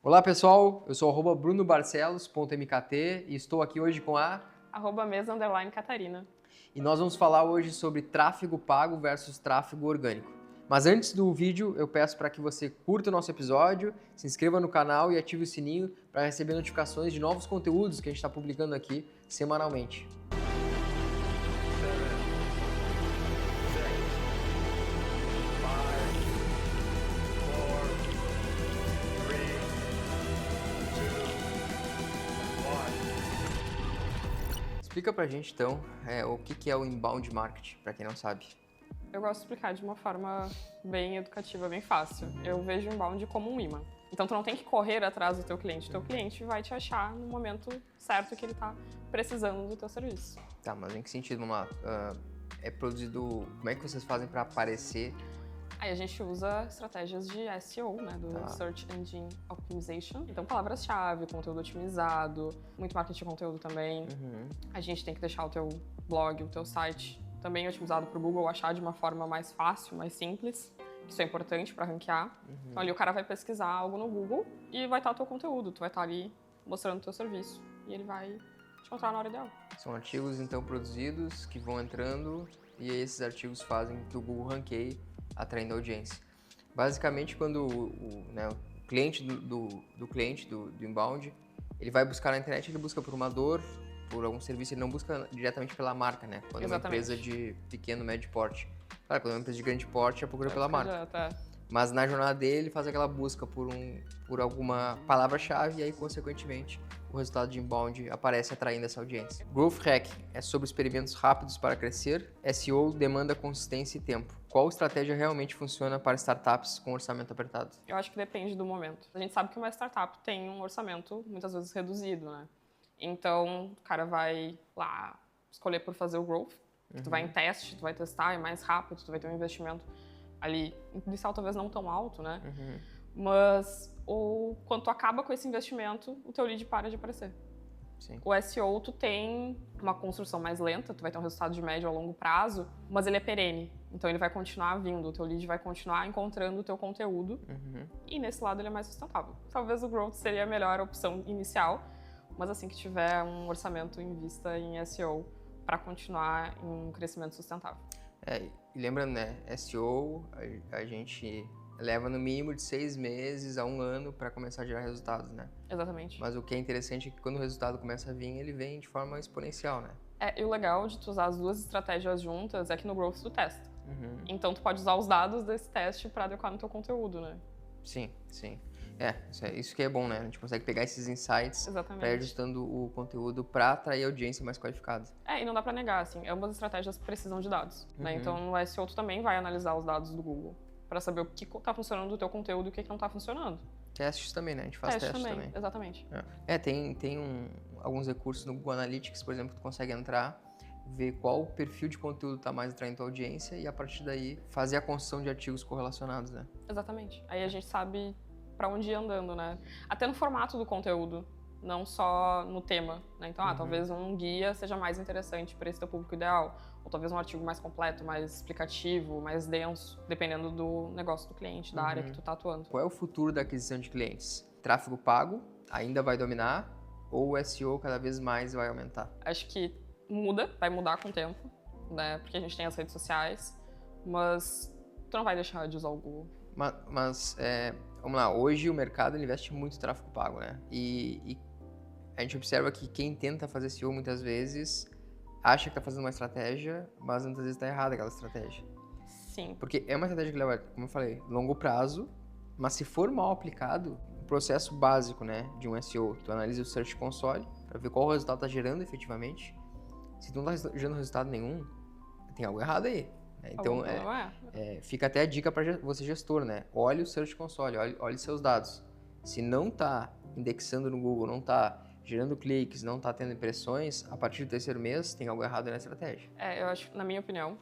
Olá pessoal, eu sou @brunobarcelos.mkt e estou aqui hoje com a... @mesa_catarina. E nós vamos falar hoje sobre tráfego pago versus tráfego orgânico. Mas antes do vídeo, eu peço para que você curta o nosso episódio, se inscreva no canal e ative o sininho para receber notificações de novos conteúdos que a gente está publicando aqui semanalmente. Explica pra gente então o que é o inbound marketing, para quem não sabe. Eu gosto de explicar de uma forma bem educativa, bem fácil. Eu vejo o inbound como um imã. Então tu não tem que correr atrás do teu cliente. Teu cliente vai te achar no momento certo que ele tá precisando do teu serviço. Tá, mas em que sentido? É produzido... Como é que vocês fazem para aparecer? Aí a gente usa estratégias de SEO, né, do Search Engine Optimization. Então, palavras-chave, conteúdo otimizado, muito marketing de conteúdo também. A gente tem que deixar o teu blog, o teu site também otimizado para o Google achar de uma forma mais fácil, mais simples. Isso é importante para ranquear. Então, ali o cara vai pesquisar algo no Google e vai estar o teu conteúdo. Tu vai estar ali mostrando o teu serviço e ele vai te encontrar na hora ideal. São artigos, então, produzidos que vão entrando e esses artigos fazem que o Google ranqueie, atraindo audiência. Basicamente, quando o cliente do cliente do inbound, ele vai buscar na internet, ele busca por uma dor, por algum serviço, ele não busca diretamente pela marca, né? Quando é uma empresa de pequeno, médio porte. Claro, quando é uma empresa de grande porte, já procura pela marca. Mas na jornada dele, ele faz aquela busca por alguma palavra-chave e aí, consequentemente, o resultado de inbound aparece atraindo essa audiência. Growth Hacking é sobre experimentos rápidos para crescer. SEO demanda consistência e tempo. Qual estratégia realmente funciona para startups com orçamento apertado? Eu acho que depende do momento. A gente sabe que uma startup tem um orçamento muitas vezes reduzido, né? Então, o cara vai lá escolher por fazer o growth. Tu vai em teste, tu vai testar, é mais rápido, tu vai ter um investimento ali, inicial talvez não tão alto, né? Mas quando tu acaba com esse investimento, o teu lead para de aparecer. Sim. O SEO, tu tem uma construção mais lenta, tu vai ter um resultado de médio a longo prazo, mas ele é perene. Então ele vai continuar vindo, o teu lead vai continuar encontrando o teu conteúdo e nesse lado ele é mais sustentável. Talvez o growth seria a melhor opção inicial, mas assim que tiver um orçamento em vista em SEO para continuar em um crescimento sustentável. E lembrando, né, SEO a gente leva no mínimo de 6 meses a 1 ano para começar a gerar resultados, né? Exatamente. Mas o que é interessante é que quando o resultado começa a vir, ele vem de forma exponencial, né? E o legal de tu usar as duas estratégias juntas é que no growth tu testa. Então tu pode usar os dados desse teste para adequar no teu conteúdo, né? Sim. Isso que é bom, né? A gente consegue pegar esses insights para ir ajustando o conteúdo para atrair audiência mais qualificada. E não dá para negar, assim, ambas as estratégias precisam de dados, né? Então no SEO tu também vai analisar os dados do Google para saber o que tá funcionando do teu conteúdo e o que não tá funcionando. Testes também, né? A gente faz testes também. Exatamente. Tem alguns recursos no Google Analytics, por exemplo, que tu consegue entrar, ver qual o perfil de conteúdo está mais atraindo a audiência e a partir daí fazer a construção de artigos correlacionados, né? Exatamente. Aí a gente sabe para onde ir andando, né? Até no formato do conteúdo, não só no tema, né? Então, talvez um guia seja mais interessante para esse teu público ideal, ou talvez um artigo mais completo, mais explicativo, mais denso, dependendo do negócio do cliente, da área que tu tá atuando. Qual é o futuro da aquisição de clientes? Tráfego pago ainda vai dominar ou o SEO cada vez mais vai aumentar? Acho que vai mudar com o tempo, né? Porque a gente tem as redes sociais, mas tu não vai deixar de usar o Google. Mas vamos lá, hoje o mercado investe muito em tráfego pago, né? E a gente observa que quem tenta fazer SEO muitas vezes acha que está fazendo uma estratégia, mas muitas vezes está errada aquela estratégia. Sim. Porque é uma estratégia que leva, como eu falei, longo prazo, mas se for mal aplicado, o processo básico, né, de um SEO, tu analisa o Search Console para ver qual resultado está gerando efetivamente. Se tu não está gerando resultado nenhum, tem algo errado aí. Então, fica até a dica para você gestor, né? Olhe o Search Console, olhe seus dados. Se não está indexando no Google, não está gerando cliques, não está tendo impressões, a partir do 3º mês tem algo errado na estratégia. Eu acho, na minha opinião,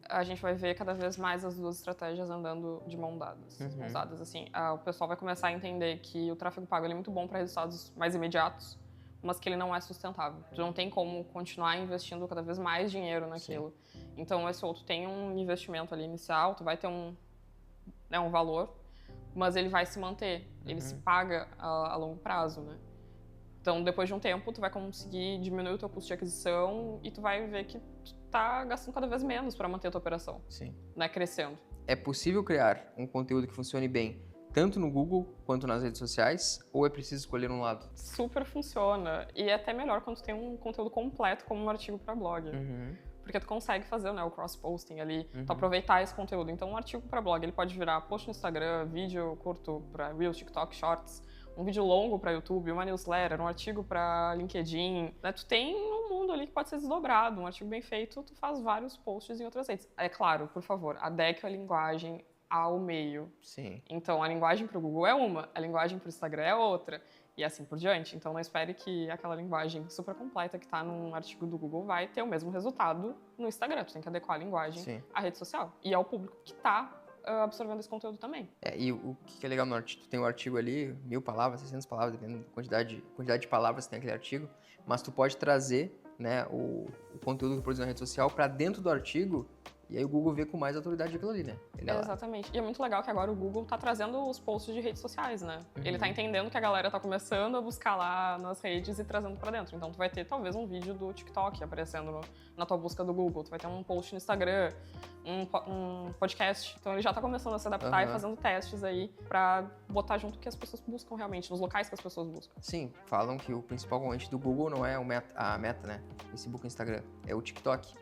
a gente vai ver cada vez mais as duas estratégias andando de mão dadas. Mãos dadas, assim. O pessoal vai começar a entender que o tráfego pago é muito bom para resultados mais imediatos, mas que ele não é sustentável. Tu não tem como continuar investindo cada vez mais dinheiro naquilo. Sim. Então, esse outro tem um investimento ali inicial, tu vai ter um valor, mas ele vai se manter, ele se paga a longo prazo, né? Então, depois de um tempo, tu vai conseguir diminuir o teu custo de aquisição e tu vai ver que tu tá gastando cada vez menos para manter a tua operação. Sim. Né, crescendo. É possível criar um conteúdo que funcione bem, tanto no Google quanto nas redes sociais, ou é preciso escolher um lado? Super funciona. E é até melhor quando tu tem um conteúdo completo, como um artigo para blog. Porque tu consegue fazer, né, o cross-posting ali, tu aproveitar esse conteúdo. Então, um artigo para blog, ele pode virar post no Instagram, vídeo curto para Reels, TikTok, Shorts, um vídeo longo para YouTube, uma newsletter, um artigo para LinkedIn. Né? Tu tem um mundo ali que pode ser desdobrado. Um artigo bem feito, tu faz vários posts em outras redes. É claro, por favor, adeque a linguagem ao meio. Sim. Então, a linguagem para o Google é uma, a linguagem para o Instagram é outra. E assim por diante. Então, não espere que aquela linguagem super completa que está num artigo do Google vai ter o mesmo resultado no Instagram. Tu tem que adequar a linguagem à rede social e ao público que está absorvendo esse conteúdo também. E o que é legal no artigo, tu tem um artigo ali, 1000 palavras, 600 palavras, dependendo da quantidade de palavras que tem aquele artigo, mas tu pode trazer, né, o conteúdo que produziu na rede social para dentro do artigo, e aí o Google vê com mais autoridade aquilo ali, né? Exatamente. E é muito legal que agora o Google tá trazendo os posts de redes sociais, né? Ele tá entendendo que a galera tá começando a buscar lá nas redes e trazendo pra dentro. Então tu vai ter talvez um vídeo do TikTok aparecendo na tua busca do Google, tu vai ter um post no Instagram, um podcast. Então ele já tá começando a se adaptar e fazendo testes aí pra botar junto o que as pessoas buscam realmente, nos locais que as pessoas buscam. Sim, falam que o principal concorrente do Google não é a Meta, né? Facebook e Instagram, é o TikTok.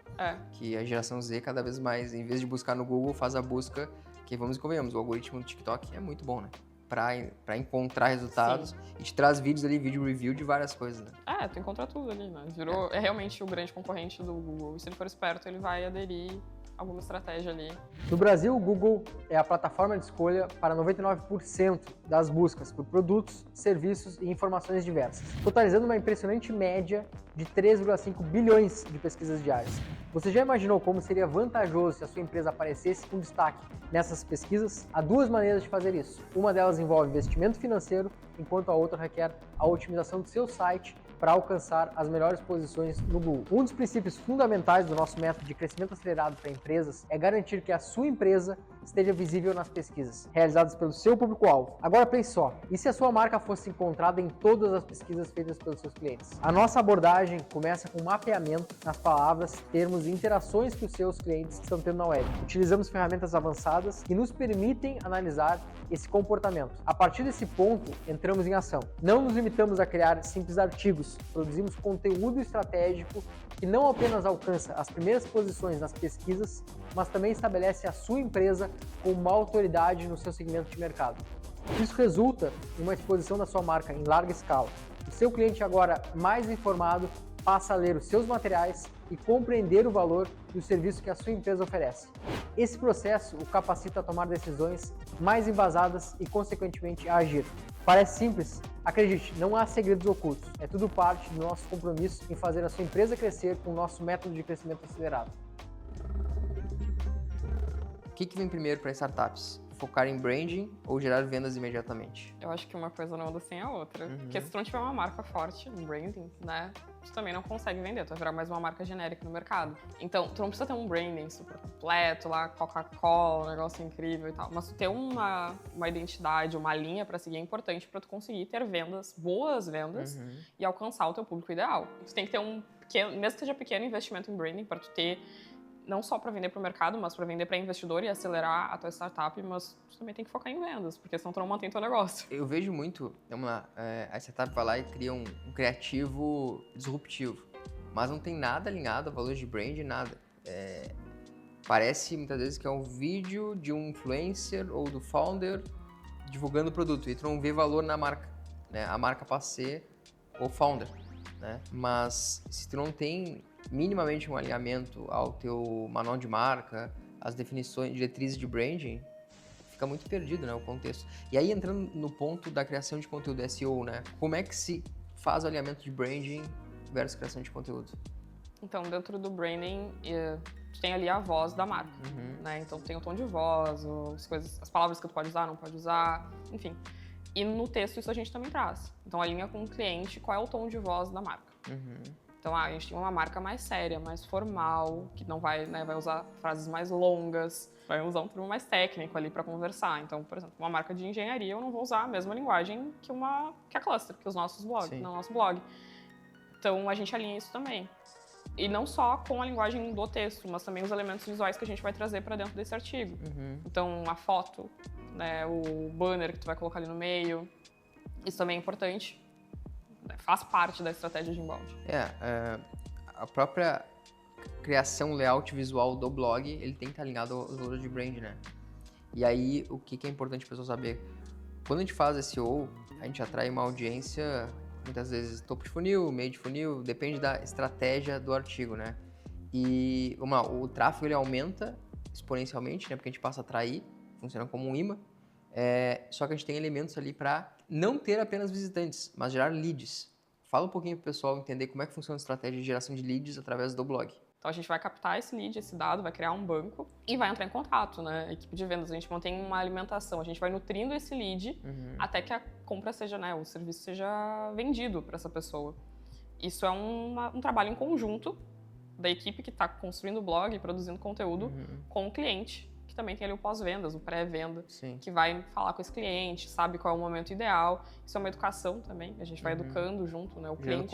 Que a geração Z cada vez mais, em vez de buscar no Google, faz a busca, que vamos e convenhamos, o algoritmo do TikTok é muito bom, né? Pra encontrar resultados. E te traz vídeos ali, vídeo review de várias coisas, né? Tu encontra tudo ali, né? É realmente o grande concorrente do Google. E se ele for esperto, ele vai aderir alguma estratégia ali. No Brasil, o Google é a plataforma de escolha para 99% das buscas por produtos, serviços e informações diversas, totalizando uma impressionante média de 3,5 bilhões de pesquisas diárias. Você já imaginou como seria vantajoso se a sua empresa aparecesse com destaque nessas pesquisas? Há duas maneiras de fazer isso. Uma delas envolve investimento financeiro, enquanto a outra requer a otimização do seu site para alcançar as melhores posições no Google. Um dos princípios fundamentais do nosso método de crescimento acelerado para empresas é garantir que a sua empresa esteja visível nas pesquisas realizadas pelo seu público-alvo. Agora pense só, e se a sua marca fosse encontrada em todas as pesquisas feitas pelos seus clientes? A nossa abordagem começa com mapeamento nas palavras, termos e interações que os seus clientes estão tendo na web. Utilizamos ferramentas avançadas que nos permitem analisar esse comportamento. A partir desse ponto, entramos em ação. Não nos limitamos a criar simples artigos, produzimos conteúdo estratégico que não apenas alcança as primeiras posições nas pesquisas, mas também estabelece a sua empresa como uma autoridade no seu segmento de mercado. Isso resulta em uma exposição da sua marca em larga escala. O seu cliente, agora mais informado, passa a ler os seus materiais e compreender o valor do serviço que a sua empresa oferece. Esse processo o capacita a tomar decisões mais embasadas e, consequentemente, a agir. Parece simples? Acredite, não há segredos ocultos. É tudo parte do nosso compromisso em fazer a sua empresa crescer com o nosso método de crescimento acelerado. O que vem primeiro para startups? Focar em branding ou gerar vendas imediatamente? Eu acho que uma coisa não anda sem a outra. Porque se tu não tiver uma marca forte no branding, né, tu também não consegue vender, tu vai virar mais uma marca genérica no mercado. Então, tu não precisa ter um branding super completo, lá, Coca-Cola, um negócio incrível e tal. Mas tu ter uma identidade, uma linha pra seguir é importante pra tu conseguir ter vendas, boas vendas, e alcançar o teu público ideal. Tu tem que ter um pequeno, mesmo que seja pequeno, investimento em branding pra tu ter não só para vender para o mercado, mas para vender para investidor e acelerar a tua startup, mas tu também tem que focar em vendas, porque senão tu não mantém teu negócio. Eu vejo muito, a startup vai lá e cria um criativo disruptivo, mas não tem nada alinhado a valores de brand, nada. Parece muitas vezes que é um vídeo de um influencer ou do founder divulgando o produto, e tu não vê valor na marca, né? A marca passa a ser o founder, né? Mas se tu não tem minimamente um alinhamento ao teu manual de marca, as definições, diretrizes de branding, fica muito perdido, né, o contexto. E aí, entrando no ponto da criação de conteúdo SEO, né, como é que se faz o alinhamento de branding versus criação de conteúdo? Então, dentro do branding, tu tem ali a voz da marca, né, então tem o tom de voz, as palavras que tu pode usar, não pode usar, enfim. E no texto isso a gente também traz. Então, alinha com o cliente qual é o tom de voz da marca. Então, a gente tem uma marca mais séria, mais formal, que não vai, né, vai usar frases mais longas, vai usar um termo mais técnico ali para conversar. Então, por exemplo, uma marca de engenharia, eu não vou usar a mesma linguagem que a Cluster, que os nossos blogs, no nosso blog. Então, a gente alinha isso também. E não só com a linguagem do texto, mas também os elementos visuais que a gente vai trazer para dentro desse artigo. Então, a foto, né, o banner que tu vai colocar ali no meio, isso também é importante. Faz parte da estratégia de inbound. A própria criação, layout visual do blog, ele tem que estar alinhado aos valores de brand, né? E aí, o que é importante a pessoa saber? Quando a gente faz SEO, a gente atrai uma audiência, muitas vezes topo de funil, meio de funil, depende da estratégia do artigo, né? E o tráfego, ele aumenta exponencialmente, né? Porque a gente passa a atrair, funciona como um imã. Só que a gente tem elementos ali para não ter apenas visitantes, mas gerar leads. Fala um pouquinho para o pessoal entender como é que funciona a estratégia de geração de leads através do blog. Então a gente vai captar esse lead, esse dado, vai criar um banco e vai entrar em contato, né? A equipe de vendas, a gente mantém uma alimentação, a gente vai nutrindo esse lead até que a compra seja, né, o serviço seja vendido para essa pessoa. Isso é um trabalho em conjunto da equipe que está construindo o blog e produzindo conteúdo com o cliente, que também tem ali o pós-vendas, o pré-venda, que vai falar com esse cliente, sabe qual é o momento ideal. Isso é uma educação também, a gente vai educando junto, né, o cliente.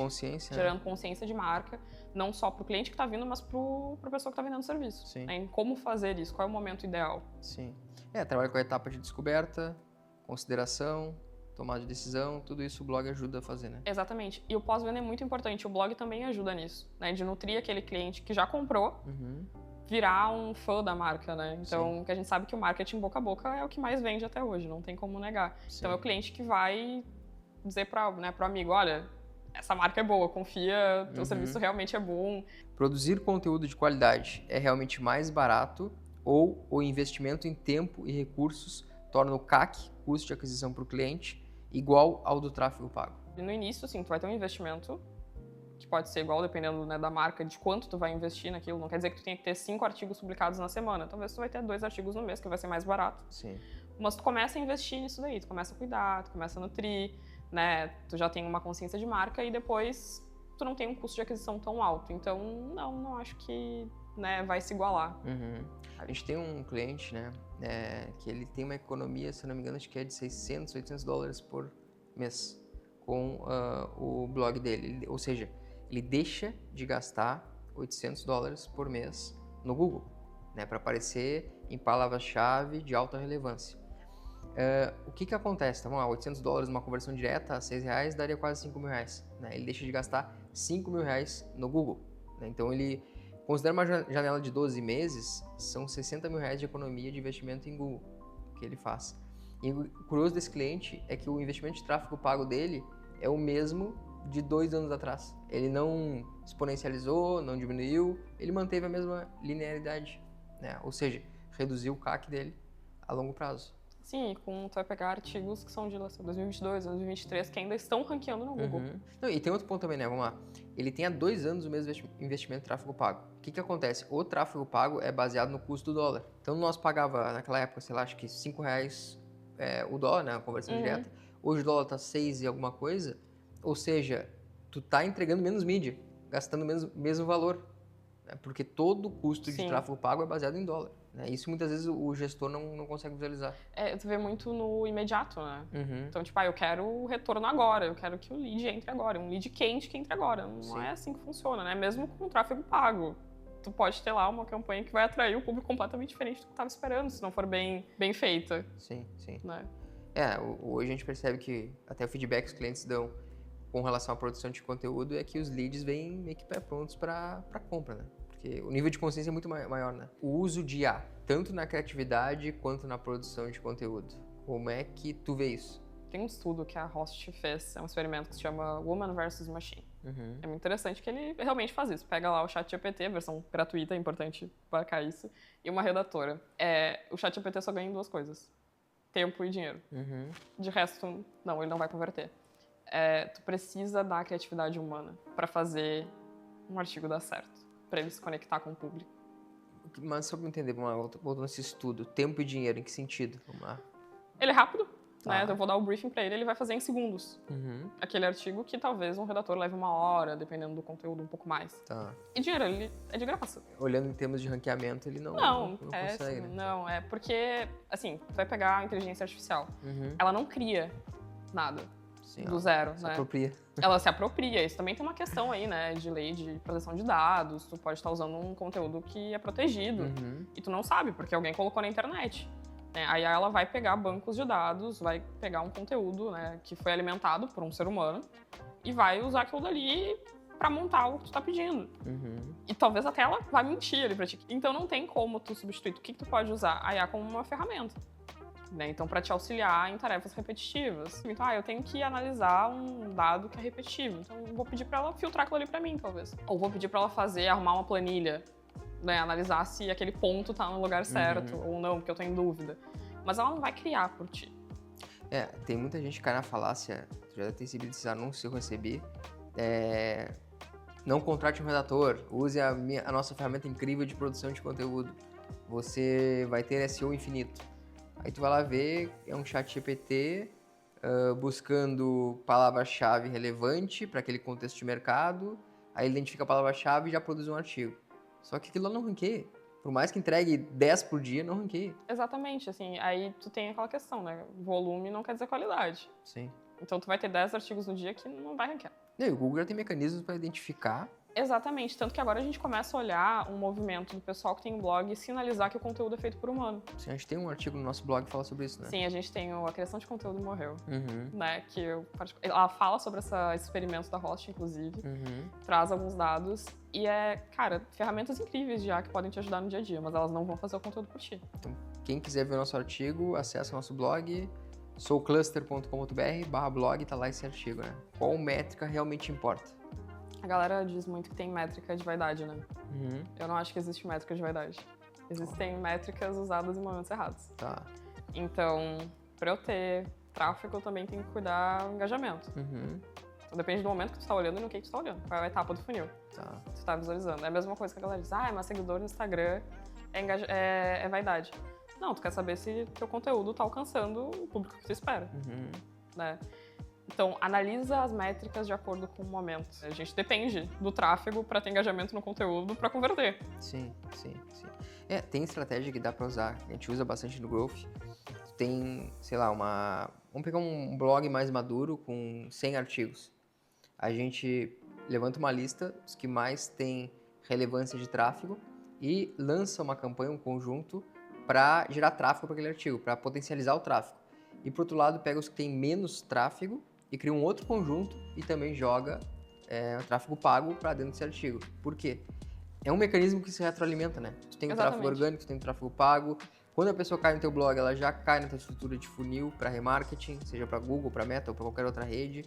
Gerando consciência de marca, não só para o cliente que está vindo, mas para a pessoa que está vendendo o serviço. Né, em como fazer isso, qual é o momento ideal. Trabalha com a etapa de descoberta, consideração, tomada de decisão, tudo isso o blog ajuda a fazer, né? Exatamente. E o pós-venda é muito importante, o blog também ajuda nisso, né, de nutrir aquele cliente que já comprou, virar um fã da marca, né? Então, que a gente sabe que o marketing boca a boca é o que mais vende até hoje, não tem como negar. Então, é o cliente que vai dizer para o amigo, olha, essa marca é boa, confia, teu serviço realmente é bom. Produzir conteúdo de qualidade é realmente mais barato ou o investimento em tempo e recursos torna o CAC, custo de aquisição para o cliente, igual ao do tráfego pago? E no início, assim, tu vai ter um investimento que pode ser igual, dependendo, né, da marca, de quanto tu vai investir naquilo. Não quer dizer que tu tenha que ter 5 artigos publicados na semana. Talvez tu vai ter 2 artigos no mês, que vai ser mais barato. Mas tu começa a investir nisso daí, tu começa a cuidar, tu começa a nutrir, né? Tu já tem uma consciência de marca e depois tu não tem um custo de aquisição tão alto. Então, não acho que, né, vai se igualar. A gente tem um cliente, né, que ele tem uma economia, se não me engano, acho que é de $600, $800 por mês com o blog dele. Ou seja, ele deixa de gastar $800 por mês no Google, né, para aparecer em palavras-chave de alta relevância. O que acontece? Tá bom, $800 numa conversão direta a R$6 daria quase R$5.000. Né? Ele deixa de gastar R$5.000 no Google. Né? Então, ele considera uma janela de 12 meses, são R$60.000 de economia de investimento em Google que ele faz. E o curioso desse cliente é que o investimento de tráfego pago dele é o mesmo de 2 anos atrás. Ele não exponencializou, não diminuiu, ele manteve a mesma linearidade, né? Ou seja, reduziu o CAC dele a longo prazo. Sim, tu vai pegar artigos que são de 2022, 2023, que ainda estão ranqueando no Google. Não, e tem outro ponto também, né? Vamos lá. Ele tem há 2 anos o mesmo investimento em tráfego pago. O que acontece? O tráfego pago é baseado no custo do dólar. Então, nós pagava, naquela época, sei lá, acho que R$5 o dólar, né? A conversão direta. Hoje o dólar tá 6 e alguma coisa. Ou seja, tu tá entregando menos mídia, gastando mesmo valor. Né? Porque todo o custo de tráfego pago é baseado em dólar. Né? Isso muitas vezes o gestor não consegue visualizar. Tu vê muito no imediato, né? Então, tipo, eu quero o retorno agora, eu quero que o lead entre agora, um lead quente que entre agora. Não é assim que funciona, né? Mesmo com o tráfego pago. Tu pode ter lá uma campanha que vai atrair o público completamente diferente do que tu estava esperando, se não for bem feita. Sim. Né? Hoje a gente percebe que até o feedback que os clientes dão com relação à produção de conteúdo é que os leads vêm meio que pré-prontos para compra, né? Porque o nível de consciência é muito maior, né? O uso de IA, tanto na criatividade quanto na produção de conteúdo. Como é que tu vê isso? Tem um estudo que a Host fez, é um experimento que se chama Woman versus Machine. É muito interessante que ele realmente faz isso. Pega lá o ChatGPT, versão gratuita, é importante marcar isso, e uma redatora. O ChatGPT só ganha em 2 coisas: tempo e dinheiro. De resto, não, ele não vai converter. Tu precisa da criatividade humana para fazer um artigo dar certo, para ele se conectar com o público. Mas só para entender, voltando nesse estudo, tempo e dinheiro, em que sentido? Vamos lá. Ele é rápido. né? Eu vou dar o briefing para ele vai fazer em segundos. Aquele artigo que talvez um redator leve 1 hora, dependendo do conteúdo, um pouco mais. Tá. E dinheiro, ele é de graça. Olhando em termos de ranqueamento, ele não consegue, né? Não, é porque, assim, tu vai pegar a inteligência artificial. Ela não cria nada do zero, né? Se apropria. Ela se apropria. Isso também tem uma questão aí, né, de lei de proteção de dados. Tu pode estar usando um conteúdo que é protegido e tu não sabe, porque alguém colocou na internet. Aí ela vai pegar bancos de dados, vai pegar um conteúdo, né, que foi alimentado por um ser humano e vai usar aquilo dali pra montar o que tu tá pedindo. E talvez até ela vá mentir ali pra ti. Então não tem como tu substituir. O que tu pode usar? A IA como uma ferramenta. Né? Então, para te auxiliar em tarefas repetitivas. Então, eu tenho que analisar um dado que é repetitivo. Então, eu vou pedir para ela filtrar aquilo ali para mim, talvez. Ou vou pedir para ela arrumar uma planilha, né? Analisar se aquele ponto tá no lugar certo ou não, porque eu tô em dúvida. Mas ela não vai criar por ti. Tem muita gente que cai na falácia, já deve ter recebido esses anúncios que eu recebi. Não contrate um redator, use a nossa ferramenta incrível de produção de conteúdo. Você vai ter SEO infinito. Aí tu vai lá ver, é um chat GPT buscando palavra-chave relevante para aquele contexto de mercado, aí ele identifica a palavra-chave e já produz um artigo. Só que aquilo lá não ranqueia. Por mais que entregue 10 por dia, não ranqueia. Exatamente, assim, aí tu tem aquela questão, né? Volume não quer dizer qualidade. Sim. Então tu vai ter 10 artigos no dia que não vai ranquear. E o Google já tem mecanismos para identificar. Exatamente, tanto que agora a gente começa a olhar um movimento do pessoal que tem blog e sinalizar que o conteúdo é feito por humano. Sim, a gente tem um artigo no nosso blog que fala sobre isso, né? Sim, a gente tem a criação de conteúdo morreu, né? Ela fala sobre esse experimento da Host, inclusive, traz alguns dados e cara, ferramentas incríveis já que podem te ajudar no dia a dia, mas elas não vão fazer o conteúdo por ti. Então, quem quiser ver o nosso artigo, acessa o nosso blog, soucluster.com.br/blog, tá lá esse artigo, né? Qual métrica realmente importa? A galera diz muito que tem métrica de vaidade, né? Eu não acho que existe métrica de vaidade. Existem métricas usadas em momentos errados. Tá. Então, para eu ter tráfego, eu também tenho que cuidar do engajamento. Então, depende do momento que tu tá olhando e no que tu tá olhando. Qual é a etapa do funil que tu tá visualizando. É a mesma coisa que a galera diz, mas seguidor no Instagram é vaidade. Não, tu quer saber se teu conteúdo tá alcançando o público que tu espera. Né? Então, analisa as métricas de acordo com o momento. A gente depende do tráfego para ter engajamento no conteúdo para converter. Sim. Tem estratégia que dá para usar. A gente usa bastante no Growth. Tem, sei lá, vamos pegar um blog mais maduro com 100 artigos. A gente levanta uma lista dos que mais tem relevância de tráfego e lança uma campanha, um conjunto, para gerar tráfego para aquele artigo, para potencializar o tráfego. E, por outro lado, pega os que têm menos tráfego e cria um outro conjunto e também joga o tráfego pago para dentro desse artigo. Por quê? É um mecanismo que se retroalimenta, né? Tu tem o tráfego orgânico, tu tem o tráfego pago. Quando a pessoa cai no teu blog, ela já cai na tua estrutura de funil para remarketing, seja para Google, para Meta ou para qualquer outra rede.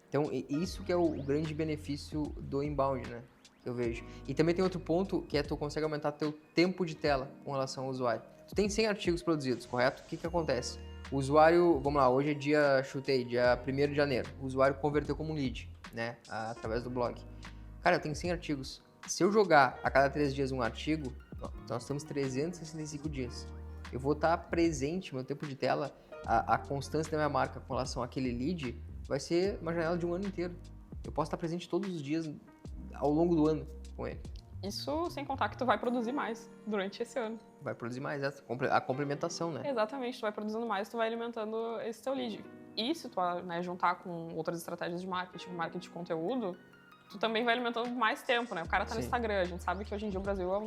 Então, isso que é o grande benefício do inbound, né? Que eu vejo. E também tem outro ponto, que é tu consegue aumentar teu tempo de tela com relação ao usuário. Tu tem 100 artigos produzidos, correto? O que acontece? O usuário, vamos lá, hoje é dia 1º de janeiro. O usuário converteu como um lead, né? Através do blog. Cara, eu tenho 100 artigos. Se eu jogar a cada 3 dias um artigo, nós temos 365 dias. Eu vou estar presente, meu tempo de tela, a constância da minha marca com relação àquele lead vai ser uma janela de um ano inteiro. Eu posso estar presente todos os dias ao longo do ano com ele. Isso sem contar que tu vai produzir mais durante esse ano. Vai produzir mais, a complementação, né? Exatamente, tu vai produzindo mais, tu vai alimentando esse teu lead. E se tu juntar com outras estratégias de marketing de conteúdo, tu também vai alimentando mais tempo, né? O cara tá no Instagram, a gente sabe que hoje em dia o Brasil é um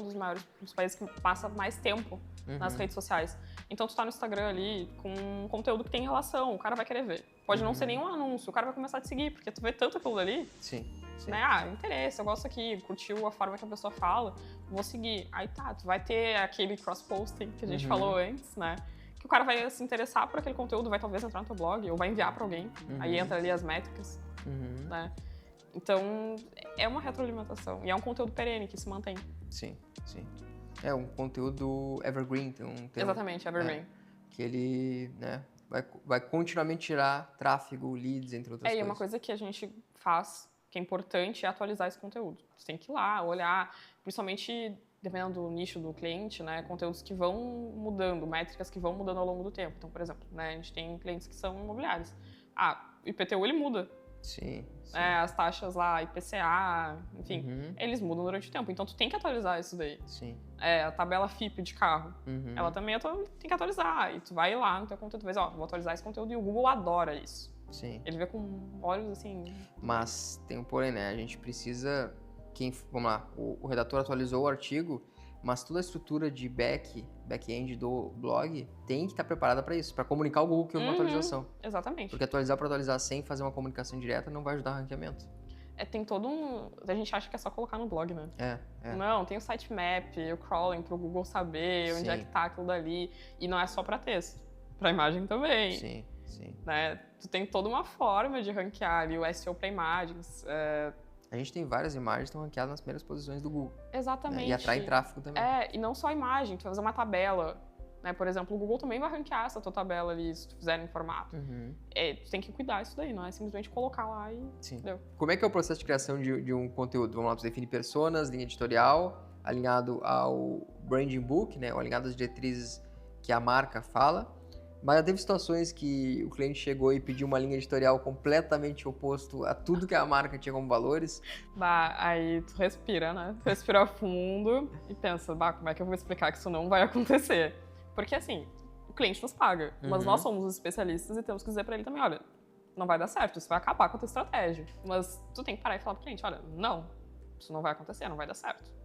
dos países que passa mais tempo nas redes sociais. Então tu tá no Instagram ali com um conteúdo que tem relação, o cara vai querer ver. Pode não ser nenhum anúncio, o cara vai começar a te seguir, porque tu vê tanto aquilo ali. Sim. Né? Interesse, eu gosto aqui, curtiu a forma que a pessoa fala, vou seguir. Aí tu vai ter aquele cross-posting que a gente falou antes, né? Que o cara vai se interessar por aquele conteúdo, vai talvez entrar no teu blog, ou vai enviar pra alguém. Aí entra ali as métricas, né? Então, é uma retroalimentação. E é um conteúdo perene que se mantém. Sim. É um conteúdo evergreen, tem um termo. Exatamente, evergreen. Que ele, né, vai continuamente tirar tráfego, leads, entre outras coisas. E uma coisa que a gente faz, que é importante, é atualizar esse conteúdo. Você tem que ir lá, olhar, principalmente dependendo do nicho do cliente, né, conteúdos que vão mudando, métricas que vão mudando ao longo do tempo. Então, por exemplo, né, a gente tem clientes que são imobiliários. O IPTU, ele muda. Sim. As taxas lá, IPCA, enfim, eles mudam durante o tempo. Então, tu tem que atualizar isso daí. Sim. A tabela FIP de carro, ela também tem que atualizar. E tu vai lá no teu conteúdo e vou atualizar esse conteúdo. E o Google adora isso. Sim. Ele vê com olhos assim... Mas tem um porém, né? A gente precisa... Vamos lá, o redator atualizou o artigo, mas toda a estrutura de back-end do blog tem que estar preparada para isso, para comunicar ao Google que houve uma atualização. Exatamente. Porque atualizar por atualizar sem fazer uma comunicação direta não vai ajudar o ranqueamento. Tem todo um... A gente acha que é só colocar no blog, né? É. Não, tem o sitemap, o crawling para o Google saber onde é que tá aquilo dali. E não é só para texto, para imagem também. Sim. Né? Tu tem toda uma forma de ranquear ali, o SEO para imagens. A gente tem várias imagens que estão ranqueadas nas primeiras posições do Google. Exatamente. Né? E atraem tráfego também. E não só a imagem, tu vai fazer uma tabela. Né? Por exemplo, o Google também vai ranquear essa tua tabela ali, se tu fizer em formato. Tu tem que cuidar disso daí, não é simplesmente colocar lá e... Sim. Entendeu? Como é que é o processo de criação de um conteúdo? Vamos lá, tu define personas, linha editorial, alinhado ao branding book, né? Ou alinhado às diretrizes que a marca fala. Mas já teve situações que o cliente chegou e pediu uma linha editorial completamente oposto a tudo que a marca tinha como valores. Aí tu respira, né? Tu respira fundo e pensa, como é que eu vou explicar que isso não vai acontecer? Porque assim, o cliente nos paga, mas nós somos os especialistas e temos que dizer pra ele também, olha, não vai dar certo, isso vai acabar com a tua estratégia. Mas tu tem que parar e falar pro cliente, olha, não, isso não vai acontecer, não vai dar certo.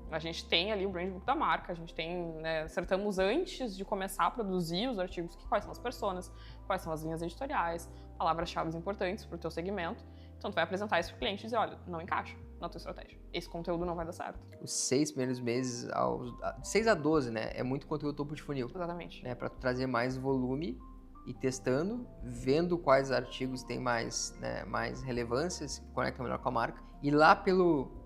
A gente tem ali o brand book da marca, a gente tem, né, acertamos antes de começar a produzir os artigos quais são as personas, quais são as linhas editoriais, palavras-chave importantes para o teu segmento. Então, tu vai apresentar isso para o cliente e dizer, olha, não encaixa na tua estratégia. Esse conteúdo não vai dar certo. Os 6 primeiros meses, 6 a 12, né, é muito conteúdo topo de funil. Exatamente. Né, para trazer mais volume e testando, vendo quais artigos têm mais relevância, se conectam melhor com a marca. E lá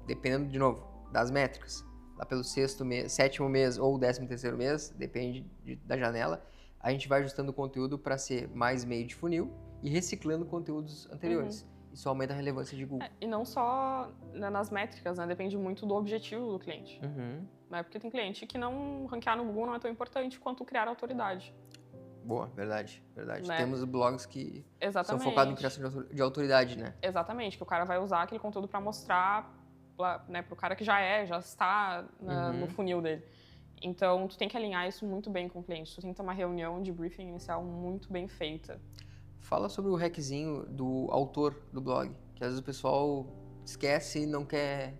dependendo, de novo, das métricas, lá pelo 7º mês ou 13º mês, depende da janela, a gente vai ajustando o conteúdo para ser mais meio de funil e reciclando conteúdos anteriores. Isso aumenta a relevância de Google. E não só nas métricas, né? Depende muito do objetivo do cliente. Né? Porque tem cliente que não ranquear no Google não é tão importante quanto criar autoridade. Boa, verdade. Né? Temos blogs que são focados em criação de autoridade, né? Exatamente, que o cara vai usar aquele conteúdo para mostrar, né, pro cara que já está no funil dele. Então, tu tem que alinhar isso muito bem com o cliente. Tu tem que ter uma reunião de briefing inicial muito bem feita. Fala sobre o hackzinho do autor do blog, que às vezes o pessoal esquece e não quer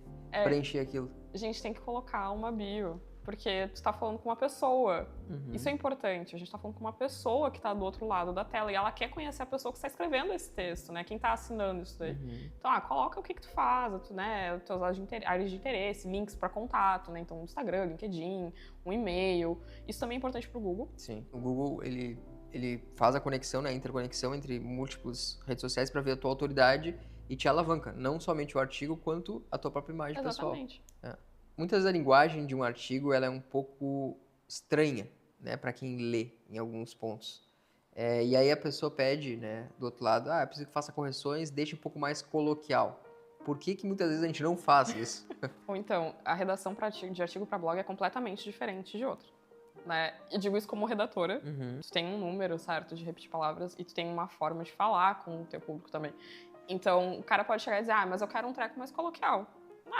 preencher aquilo. A gente tem que colocar uma bio, porque tu tá falando com uma pessoa. Isso é importante. A gente tá falando com uma pessoa que tá do outro lado da tela e ela quer conhecer a pessoa que está escrevendo esse texto, né? Quem tá assinando isso daí. Então, coloca o que tu faz, né? As tuas áreas de interesse, links para contato, né? Então, Instagram, LinkedIn, um e-mail. Isso também é importante pro Google. Sim. O Google, ele faz a conexão, né? A interconexão entre múltiplas redes sociais para ver a tua autoridade e te alavanca. Não somente o artigo, quanto a tua própria imagem pessoal. Exatamente. Muitas vezes a linguagem de um artigo ela é um pouco estranha, né, para quem lê em alguns pontos. E aí a pessoa pede, né, do outro lado, eu preciso que faça correções, deixe um pouco mais coloquial. Por que muitas vezes a gente não faz isso? Ou então, a redação de artigo para blog é completamente diferente de outra. Né? E digo isso como redatora. Tu tem um número certo de repetir palavras e tu tem uma forma de falar com o teu público também. Então, o cara pode chegar e dizer, mas eu quero um treco mais coloquial.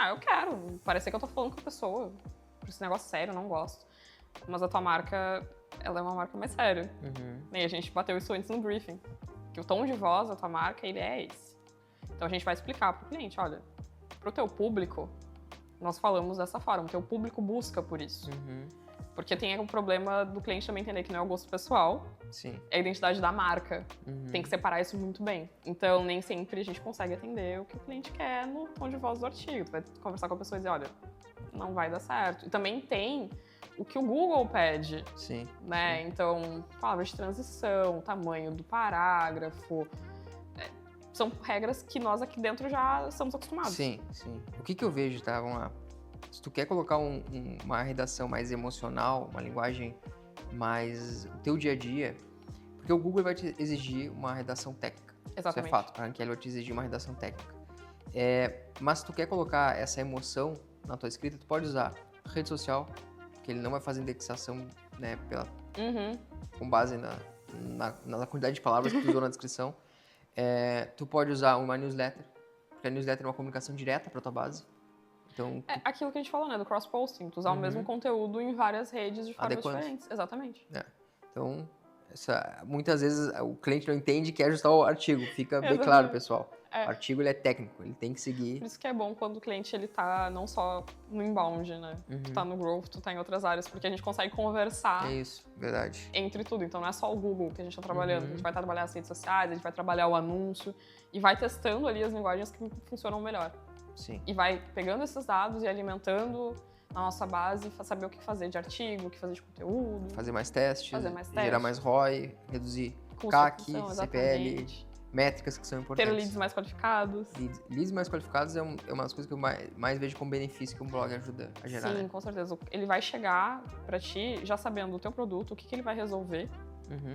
Eu quero. Parecer que eu tô falando com a pessoa. Por esse negócio sério, eu não gosto. Mas a tua marca, ela é uma marca mais séria. E a gente bateu isso antes no briefing. Que o tom de voz da tua marca, ele é esse. Então a gente vai explicar pro cliente, olha, pro teu público, nós falamos dessa forma. O teu público busca por isso. Porque tem o problema do cliente também entender que não é o gosto pessoal. Sim. É a identidade da marca. Tem que separar isso muito bem. Então, nem sempre a gente consegue atender o que o cliente quer no tom de voz do artigo. Tu vai conversar com a pessoa e dizer, olha, não vai dar certo. E também tem o que o Google pede. Sim. Né? Sim. Então, palavras de transição, tamanho do parágrafo. São regras que nós aqui dentro já estamos acostumados. Sim. O que eu vejo, tá? Vamos lá. Se tu quer colocar uma redação mais emocional, uma linguagem mais o teu dia a dia, porque o Google vai te exigir uma redação técnica. Exatamente. Isso é fato, a Rank vai te exigir uma redação técnica. Mas se tu quer colocar essa emoção na tua escrita, tu pode usar rede social, que ele não vai fazer indexação, né, Uhum. com base na quantidade de palavras que tu usou na descrição. Tu pode usar uma newsletter, porque a newsletter é uma comunicação direta para tua base. Então, É aquilo que a gente falou, né, do cross-posting, tu usar o mesmo conteúdo em várias redes de formas diferentes. Exatamente. Então, muitas vezes o cliente não entende que é ajustar o artigo. Fica bem claro, pessoal. O artigo ele é técnico, ele tem que seguir. Por isso que é bom quando o cliente ele tá não só no inbound, né? Tu tá no growth, tu tá em outras áreas, porque a gente consegue conversar. É isso, verdade. Entre tudo. Então não é só o Google que a gente tá trabalhando. A gente vai trabalhar as redes sociais, a gente vai trabalhar o anúncio e vai testando ali as linguagens que funcionam melhor. Sim. E vai pegando esses dados e alimentando na nossa base, saber o que fazer de artigo, o que fazer de conteúdo. Fazer mais testes, Testes. gerar mais ROI, reduzir Custo, CAC, função, CPL, exatamente. métricas que são importantes. Ter leads mais qualificados. Leads mais qualificados é uma das coisas que eu mais vejo como benefício que um blog ajuda a gerar. Sim, né? com certeza. Ele vai chegar pra ti já sabendo o teu produto, o que ele vai resolver,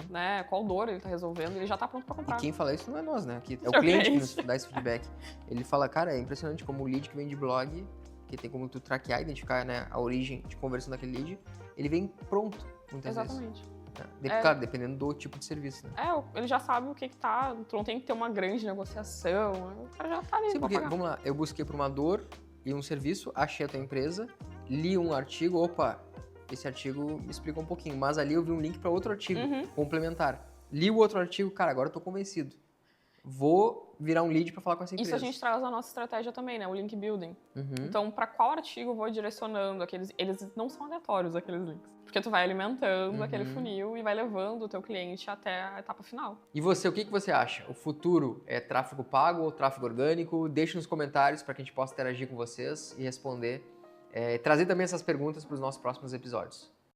né? Qual dor ele tá resolvendo, ele já tá pronto pra comprar. E quem fala isso não é nós, né? É o cliente que nos dá esse feedback. Ele fala, cara, é impressionante como o lead que vem de blog, que tem como tu traquear, identificar, né, a origem de conversão daquele lead, ele vem pronto, muitas Exatamente. vezes. Claro, dependendo do tipo de serviço, né? Ele já sabe o que tá, tu não tem que ter uma grande negociação, o cara já tá ali. Sim, pra porque, pagar. vamos lá, eu busquei por uma dor e um serviço, achei a tua empresa, li um artigo, opa, esse artigo me explica um pouquinho, mas ali eu vi um link para outro artigo complementar. Li o outro artigo, cara, agora eu tô convencido. Vou virar um lead para falar com essa empresa. Isso a gente traz na nossa estratégia também, né? O link building. Então, para qual artigo eu vou direcionando aqueles... Eles não são aleatórios, aqueles links. Porque tu vai alimentando aquele funil e vai levando o teu cliente até a etapa final. E você, o que você acha? O futuro é tráfego pago ou tráfego orgânico? Deixe nos comentários para que a gente possa interagir com vocês e responder. Trazer também essas perguntas para os nossos próximos episódios.